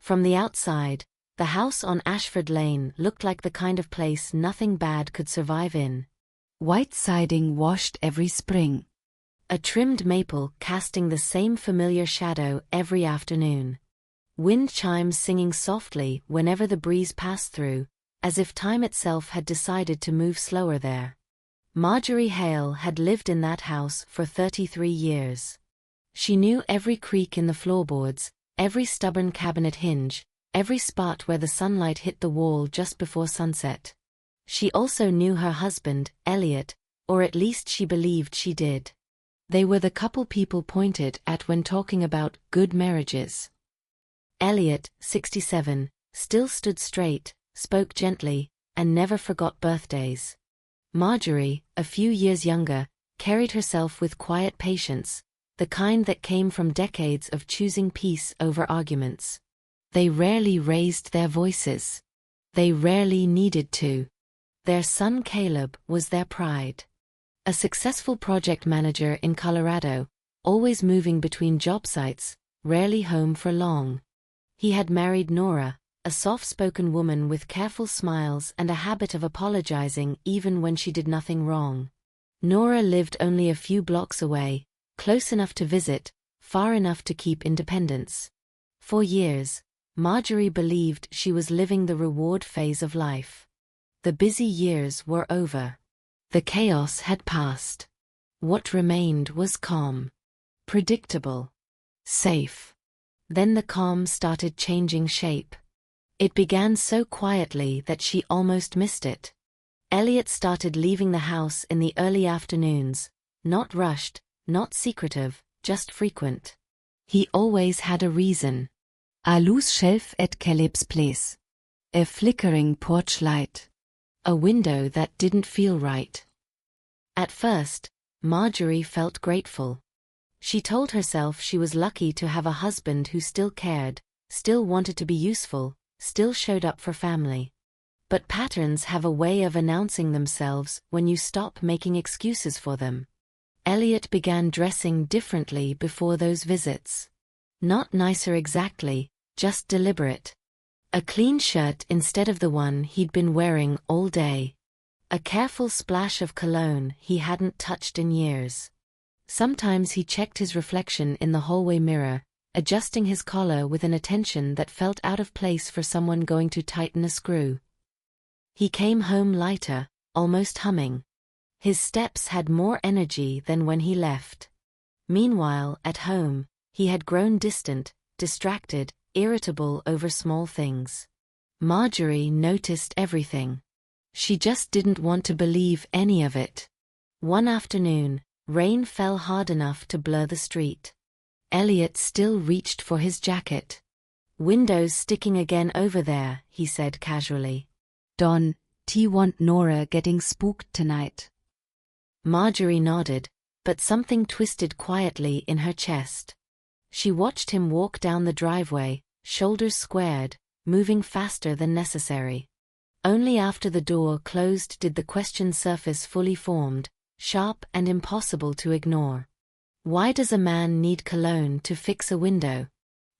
From the outside, the house on Ashford Lane looked like the kind of place nothing bad could survive in. White siding washed every spring. A trimmed maple casting the same familiar shadow every afternoon. Wind chimes singing softly whenever the breeze passed through, as if time itself had decided to move slower there. Marjorie Hale had lived in that house for 33 years. She knew every creak in the floorboards, every stubborn cabinet hinge, every spot where the sunlight hit the wall just before sunset. She also knew her husband, Elliot, or at least she believed she did. They were the couple people pointed at when talking about good marriages. Elliot, 67, still stood straight, spoke gently, and never forgot birthdays. Marjorie, a few years younger, carried herself with quiet patience, the kind that came from decades of choosing peace over arguments. They rarely raised their voices. They rarely needed to. Their son Caleb was their pride. A successful project manager in Colorado, always moving between job sites, rarely home for long. He had married Nora, a soft-spoken woman with careful smiles and a habit of apologizing even when she did nothing wrong. Nora lived only a few blocks away, close enough to visit, far enough to keep independence. For years, Marjorie believed she was living the reward phase of life. The busy years were over. The chaos had passed. What remained was calm. Predictable. Safe. Then the calm started changing shape. It began so quietly that she almost missed it. Elliot started leaving the house in the early afternoons, not rushed, not secretive, just frequent. He always had a reason. A loose shelf at Caleb's place. A flickering porch light. A window that didn't feel right. At first, Marjorie felt grateful. She told herself she was lucky to have a husband who still cared, still wanted to be useful, still showed up for family. But patterns have a way of announcing themselves when you stop making excuses for them. Elliot began dressing differently before those visits. Not nicer exactly, just deliberate. A clean shirt instead of the one he'd been wearing all day. A careful splash of cologne he hadn't touched in years. Sometimes he checked his reflection in the hallway mirror, adjusting his collar with an attention that felt out of place for someone going to tighten a screw. He came home lighter, almost humming. His steps had more energy than when he left. Meanwhile, at home, he had grown distant, distracted, irritable over small things. Marjorie noticed everything. She just didn't want to believe any of it. One afternoon, rain fell hard enough to blur the street. Elliot still reached for his jacket. "Windows sticking again over there," he said casually. "Don, T want Nora getting spooked tonight." Marjorie nodded, but something twisted quietly in her chest. She watched him walk down the driveway, shoulders squared, moving faster than necessary. Only after the door closed did the question surface fully formed, sharp and impossible to ignore. Why does a man need cologne to fix a window?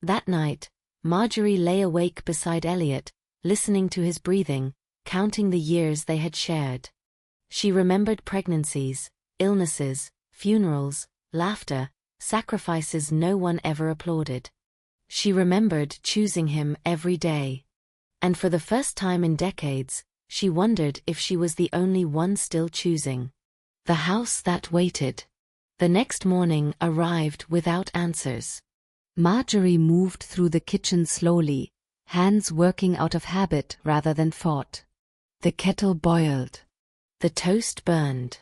That night, Marjorie lay awake beside Elliot, listening to his breathing, counting the years they had shared. She remembered pregnancies, illnesses, funerals, laughter, sacrifices no one ever applauded. She remembered choosing him every day. And for the first time in decades, she wondered if she was the only one still choosing. The house that waited. The next morning arrived without answers. Marjorie moved through the kitchen slowly, hands working out of habit rather than thought. The kettle boiled. The toast burned.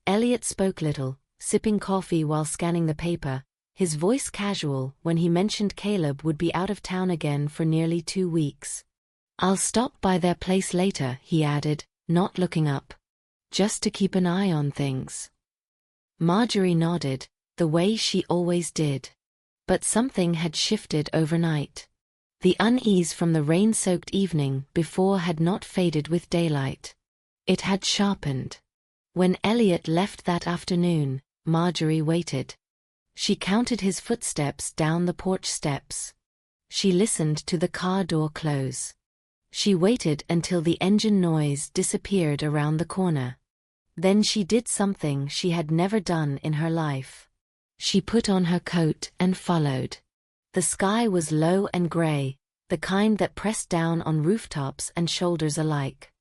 Elliot spoke little, sipping coffee while scanning the paper, his voice casual when he mentioned Caleb would be out of town again for nearly 2 weeks. "I'll stop by their place later," he added, not looking up. "Just to keep an eye on things." Marjorie nodded, the way she always did. But something had shifted overnight. The unease from the rain-soaked evening before had not faded with daylight. It had sharpened. When Elliot left that afternoon, Marjorie waited. She counted his footsteps down the porch steps. She listened to the car door close. She waited until the engine noise disappeared around the corner. Then she did something she had never done in her life. She put on her coat and followed. The sky was low and gray, the kind that pressed down on rooftops and shoulders alike.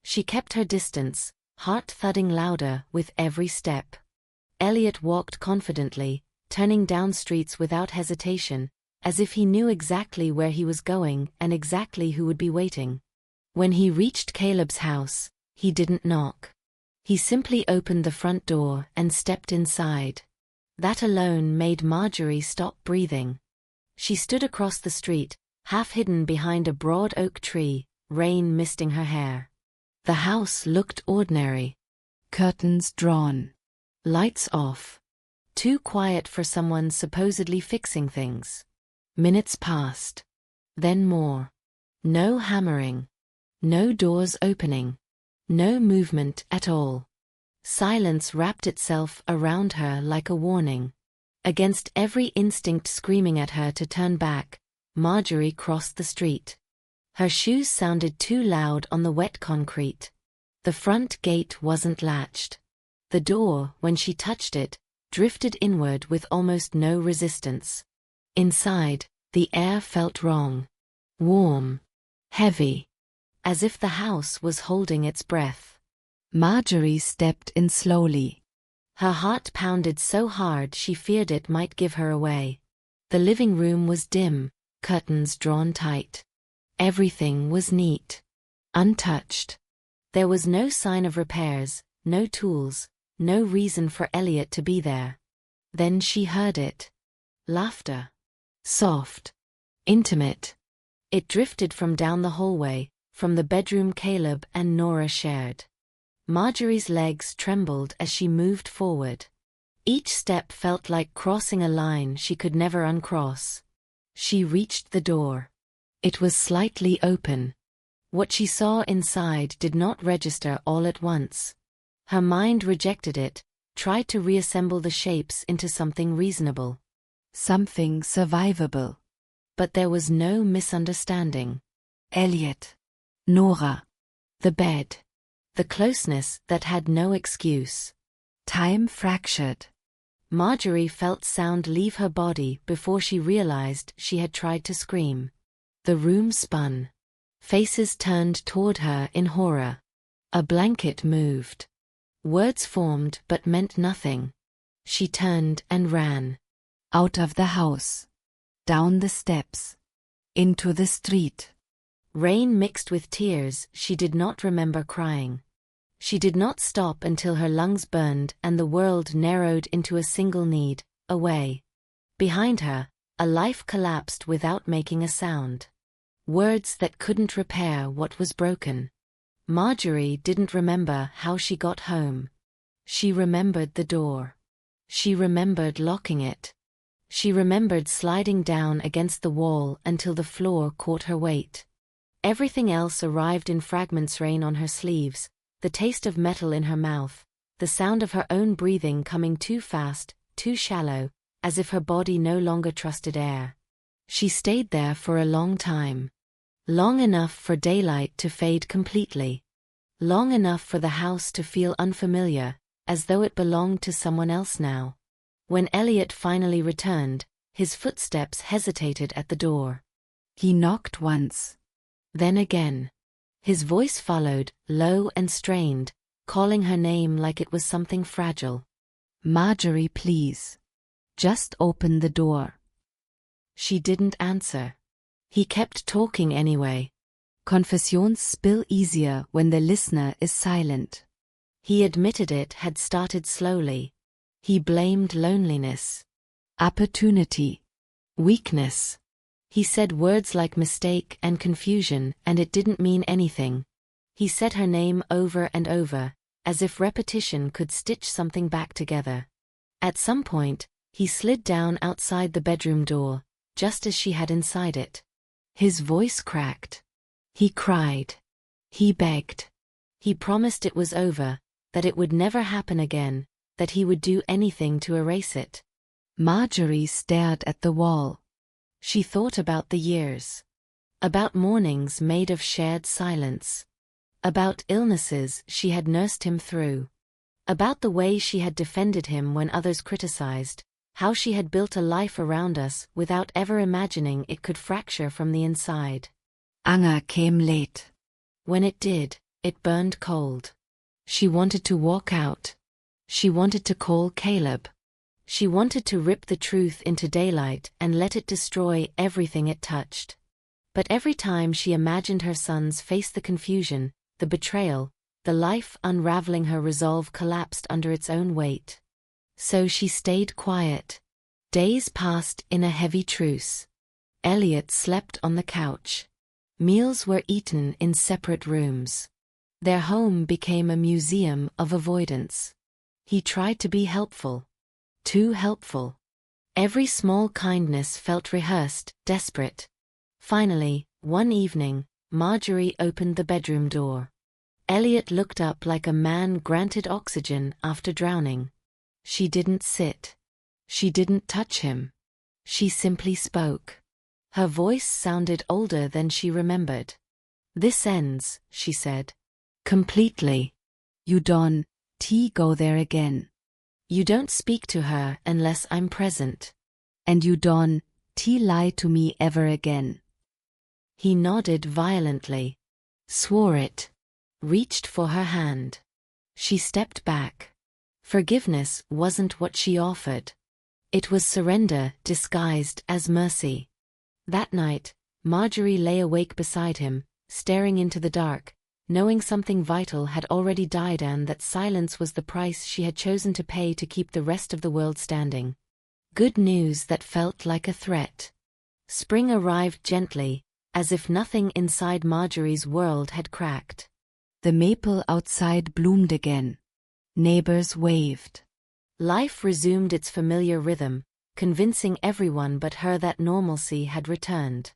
She kept her distance, heart thudding louder with every step. Elliot walked confidently, turning down streets without hesitation, as if he knew exactly where he was going and exactly who would be waiting. When he reached Caleb's house, he didn't knock. He simply opened the front door and stepped inside. That alone made Marjorie stop breathing. She stood across the street, half hidden behind a broad oak tree, rain misting her hair. The house looked ordinary. Curtains drawn. Lights off. Too quiet for someone supposedly fixing things. Minutes passed. Then more. No hammering. No doors opening. No movement at all. Silence wrapped itself around her like a warning. Against every instinct screaming at her to turn back, Marjorie crossed the street. Her shoes sounded too loud on the wet concrete. The front gate wasn't latched. The door, when she touched it, drifted inward with almost no resistance. Inside, the air felt wrong. Warm. Heavy. As if the house was holding its breath. Marjorie stepped in slowly. Her heart pounded so hard she feared it might give her away. The living room was dim, curtains drawn tight. Everything was neat. Untouched. There was no sign of repairs, no tools, no reason for Elliot to be there. Then she heard it. Laughter. Soft. Intimate. It drifted from down the hallway, from the bedroom Caleb and Nora shared. Marjorie's legs trembled as she moved forward. Each step felt like crossing a line she could never uncross. She reached the door. It was slightly open. What she saw inside did not register all at once. Her mind rejected it, tried to reassemble the shapes into something reasonable. Something survivable. But there was no misunderstanding. Elliot. Nora. The bed. The closeness that had no excuse. Time fractured. Marjorie felt sound leave her body before she realized she had tried to scream. The room spun. Faces turned toward her in horror. A blanket moved. Words formed but meant nothing. She turned and ran. Out of the house. Down the steps. Into the street. Rain mixed with tears, she did not remember crying. She did not stop until her lungs burned and the world narrowed into a single need, away. Behind her, a life collapsed without making a sound. Words that couldn't repair what was broken. Marjorie didn't remember how she got home. She remembered the door. She remembered locking it. She remembered sliding down against the wall until the floor caught her weight. Everything else arrived in fragments, rain on her sleeves, the taste of metal in her mouth, the sound of her own breathing coming too fast, too shallow, as if her body no longer trusted air. She stayed there for a long time. Long enough for daylight to fade completely. Long enough for the house to feel unfamiliar, as though it belonged to someone else now. When Elliot finally returned, his footsteps hesitated at the door. He knocked once. Then again. His voice followed, low and strained, calling her name like it was something fragile. Marjorie, please. Just open the door. She didn't answer. He kept talking anyway. Confessions spill easier when the listener is silent. He admitted it had started slowly. He blamed loneliness. Opportunity. Weakness. He said words like mistake and confusion, and it didn't mean anything. He said her name over and over, as if repetition could stitch something back together. At some point, he slid down outside the bedroom door, just as she had inside it. His voice cracked. He cried. He begged. He promised it was over, that it would never happen again, that he would do anything to erase it. Marjorie stared at the wall. She thought about the years. About mornings made of shared silence. About illnesses she had nursed him through. About the way she had defended him when others criticized, how she had built a life around us without ever imagining it could fracture from the inside. Anger came late. When it did, it burned cold. She wanted to walk out. She wanted to call Caleb. She wanted to rip the truth into daylight and let it destroy everything it touched. But every time she imagined her sons face the confusion, the betrayal, the life unraveling, her resolve collapsed under its own weight. So she stayed quiet. Days passed in a heavy truce. Elliot slept on the couch. Meals were eaten in separate rooms. Their home became a museum of avoidance. He tried to be helpful. Too helpful. Every small kindness felt rehearsed, desperate. Finally, one evening, Marjorie opened the bedroom door. Elliot looked up like a man granted oxygen after drowning. She didn't sit. She didn't touch him. She simply spoke. Her voice sounded older than she remembered. "This ends," she said. "Completely. You don't go there again. You don't speak to her unless I'm present. And you don't lie to me ever again." He nodded violently. Swore it. Reached for her hand. She stepped back. Forgiveness wasn't what she offered. It was surrender disguised as mercy. That night, Marjorie lay awake beside him, staring into the dark, knowing something vital had already died and that silence was the price she had chosen to pay to keep the rest of the world standing. Good news that felt like a threat. Spring arrived gently, as if nothing inside Marjorie's world had cracked. The maple outside bloomed again. Neighbors waved. Life resumed its familiar rhythm, convincing everyone but her that normalcy had returned.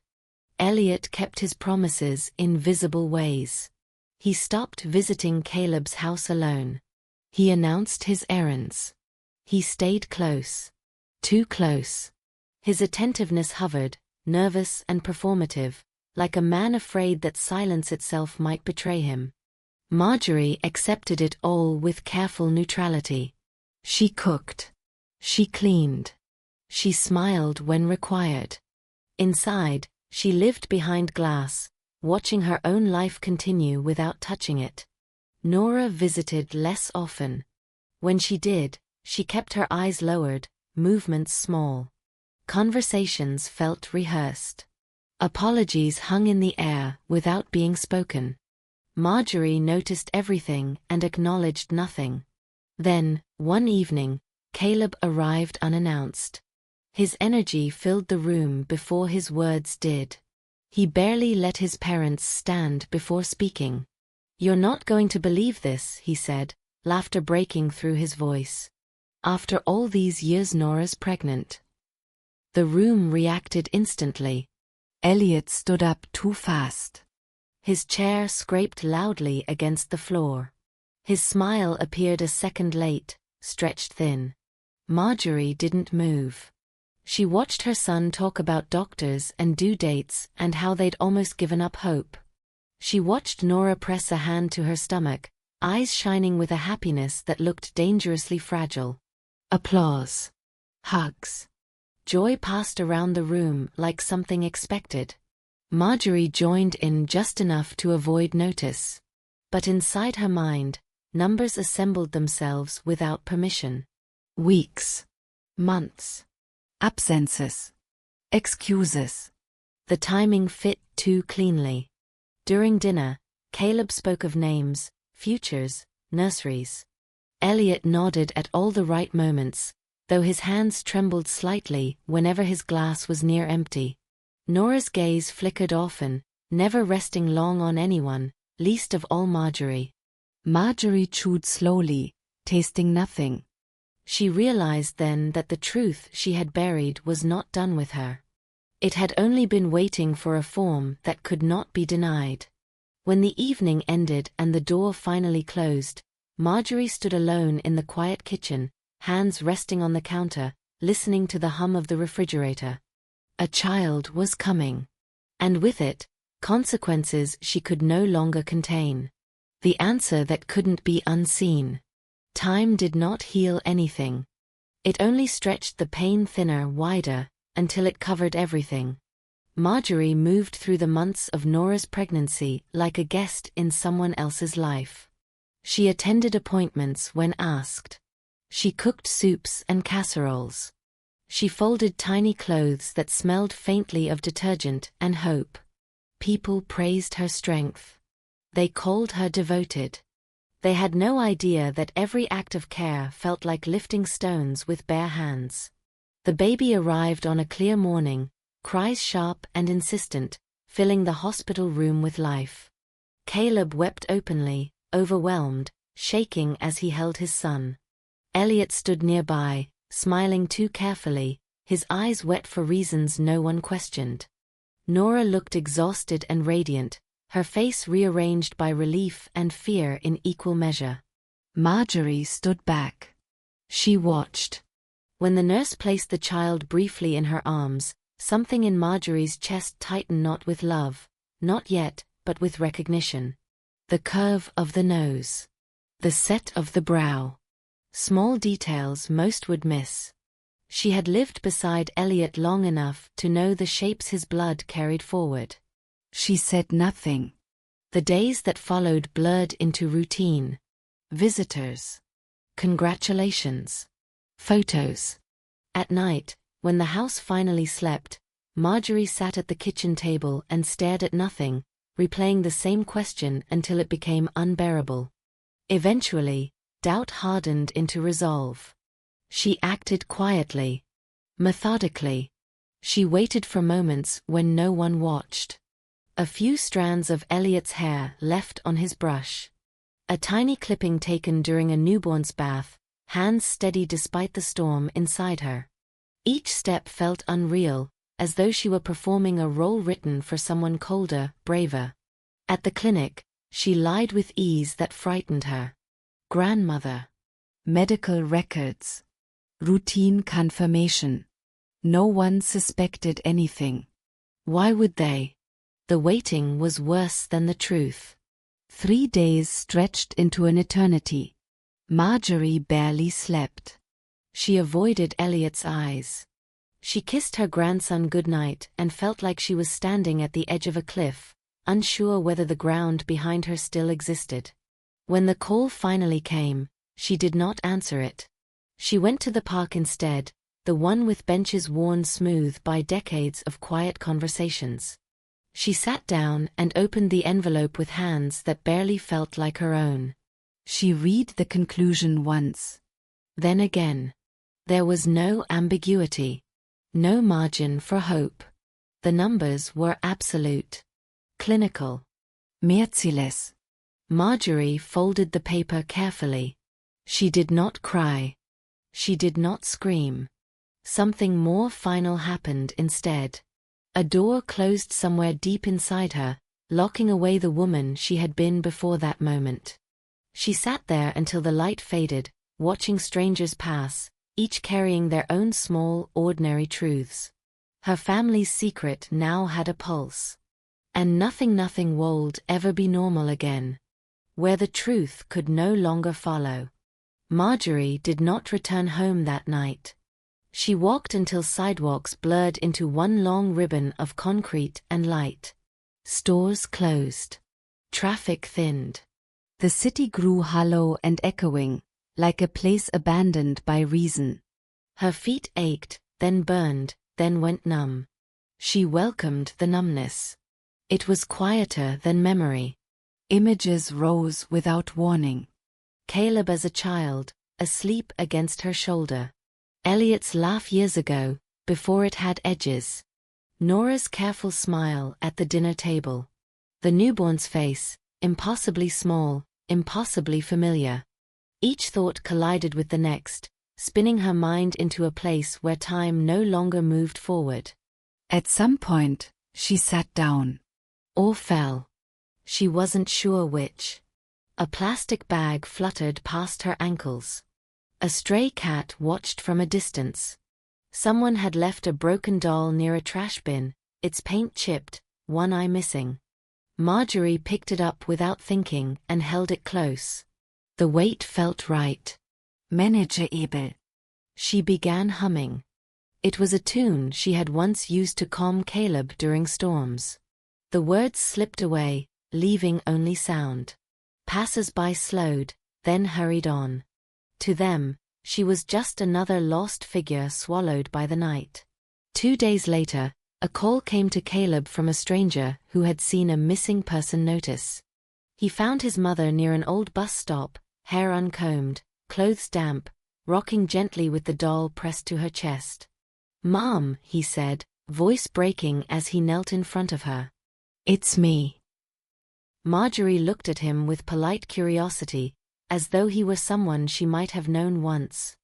Elliot kept his promises in visible ways. He stopped visiting Caleb's house alone. He announced his errands. He stayed close. Too close. His attentiveness hovered, nervous and performative, like a man afraid that silence itself might betray him. Marjorie accepted it all with careful neutrality. She cooked. She cleaned. She smiled when required. Inside, she lived behind glass, watching her own life continue without touching it. Nora visited less often. When she did, she kept her eyes lowered, movements small. Conversations felt rehearsed. Apologies hung in the air without being spoken. Marjorie noticed everything and acknowledged nothing. Then, one evening, Caleb arrived unannounced. His energy filled the room before his words did. He barely let his parents stand before speaking. "You're not going to believe this," he said, laughter breaking through his voice. "After all these years, Nora's pregnant." The room reacted instantly. Elliot stood up too fast. His chair scraped loudly against the floor. His smile appeared a second late, stretched thin. Marjorie didn't move. She watched her son talk about doctors and due dates and how they'd almost given up hope. She watched Nora press a hand to her stomach, eyes shining with a happiness that looked dangerously fragile. Applause. Hugs. Joy passed around the room like something expected. Marjorie joined in just enough to avoid notice. But inside her mind, numbers assembled themselves without permission. Weeks. Months. Absences. Excuses. The timing fit too cleanly. During dinner, Caleb spoke of names, futures, nurseries. Elliot nodded at all the right moments, though his hands trembled slightly whenever his glass was near empty. Nora's gaze flickered often, never resting long on anyone, least of all Marjorie. Marjorie chewed slowly, tasting nothing. She realized then that the truth she had buried was not done with her. It had only been waiting for a form that could not be denied. When the evening ended and the door finally closed, Marjorie stood alone in the quiet kitchen, hands resting on the counter, listening to the hum of the refrigerator. A child was coming. And with it, consequences she could no longer contain. The answer that couldn't be unseen. Time did not heal anything. It only stretched the pain thinner, wider, until it covered everything. Marjorie moved through the months of Nora's pregnancy like a guest in someone else's life. She attended appointments when asked. She cooked soups and casseroles. She folded tiny clothes that smelled faintly of detergent and hope. People praised her strength. They called her devoted. They had no idea that every act of care felt like lifting stones with bare hands. The baby arrived on a clear morning, cries sharp and insistent, filling the hospital room with life. Caleb wept openly, overwhelmed, shaking as he held his son. Elliot stood nearby, smiling too carefully, his eyes wet for reasons no one questioned. Nora looked exhausted and radiant, her face rearranged by relief and fear in equal measure. Marjorie stood back. She watched. When the nurse placed the child briefly in her arms, something in Marjorie's chest tightened, not with love, not yet, but with recognition. The curve of the nose. The set of the brow. Small details most would miss. She had lived beside Elliot long enough to know the shapes his blood carried forward. She said nothing. The days that followed blurred into routine. Visitors. Congratulations. Photos. At night, when the house finally slept, Marjorie sat at the kitchen table and stared at nothing, replaying the same question until it became unbearable. Eventually, doubt hardened into resolve. She acted quietly. Methodically. She waited for moments when no one watched. A few strands of Elliot's hair left on his brush. A tiny clipping taken during a newborn's bath, hands steady despite the storm inside her. Each step felt unreal, as though she were performing a role written for someone colder, braver. At the clinic, she lied with ease that frightened her. Grandmother. Medical records. Routine confirmation. No one suspected anything. Why would they? The waiting was worse than the truth. 3 days stretched into an eternity. Marjorie barely slept. She avoided Elliot's eyes. She kissed her grandson goodnight and felt like she was standing at the edge of a cliff, unsure whether the ground behind her still existed. When the call finally came, she did not answer it. She went to the park instead, the one with benches worn smooth by decades of quiet conversations. She sat down and opened the envelope with hands that barely felt like her own. She read the conclusion once. Then again. There was no ambiguity. No margin for hope. The numbers were absolute. Clinical. Merciless. Marjorie folded the paper carefully. She did not cry. She did not scream. Something more final happened instead. A door closed somewhere deep inside her, locking away the woman she had been before that moment. She sat there until the light faded, watching strangers pass, each carrying their own small, ordinary truths. Her family's secret now had a pulse. And nothing would ever be normal again. Where the truth could no longer follow. Marjorie did not return home that night. She walked until sidewalks blurred into one long ribbon of concrete and light. Stores closed. Traffic thinned. The city grew hollow and echoing, like a place abandoned by reason. Her feet ached, then burned, then went numb. She welcomed the numbness. It was quieter than memory. Images rose without warning. Caleb as a child, asleep against her shoulder. Elliot's laugh years ago, before it had edges. Nora's careful smile at the dinner table. The newborn's face, impossibly small, impossibly familiar. Each thought collided with the next, spinning her mind into a place where time no longer moved forward. At some point, she sat down. Or fell. She wasn't sure which. A plastic bag fluttered past her ankles. A stray cat watched from a distance. Someone had left a broken doll near a trash bin, its paint chipped, one eye missing. Marjorie picked it up without thinking and held it close. The weight felt right. Manageable. She began humming. It was a tune she had once used to calm Caleb during storms. The words slipped away, leaving only sound. Passers-by slowed, then hurried on. To them, she was just another lost figure swallowed by the night. 2 days later, a call came to Caleb from a stranger who had seen a missing person notice. He found his mother near an old bus stop, hair uncombed, clothes damp, rocking gently with the doll pressed to her chest. "Mom," he said, voice breaking as he knelt in front of her. "It's me." Marjorie looked at him with polite curiosity, as though he were someone she might have known once.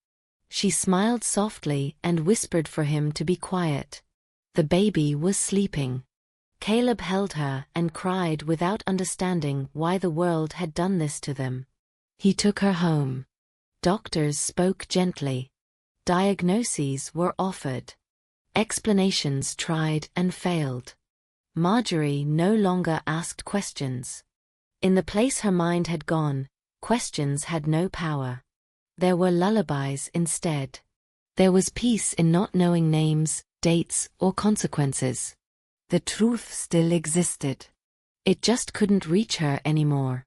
She smiled softly and whispered for him to be quiet. The baby was sleeping. Caleb held her and cried without understanding why the world had done this to them. He took her home. Doctors spoke gently. Diagnoses were offered. Explanations tried and failed. Marjorie no longer asked questions. In the place her mind had gone, questions had no power. There were lullabies instead. There was peace in not knowing names, dates, or consequences. The truth still existed. It just couldn't reach her anymore.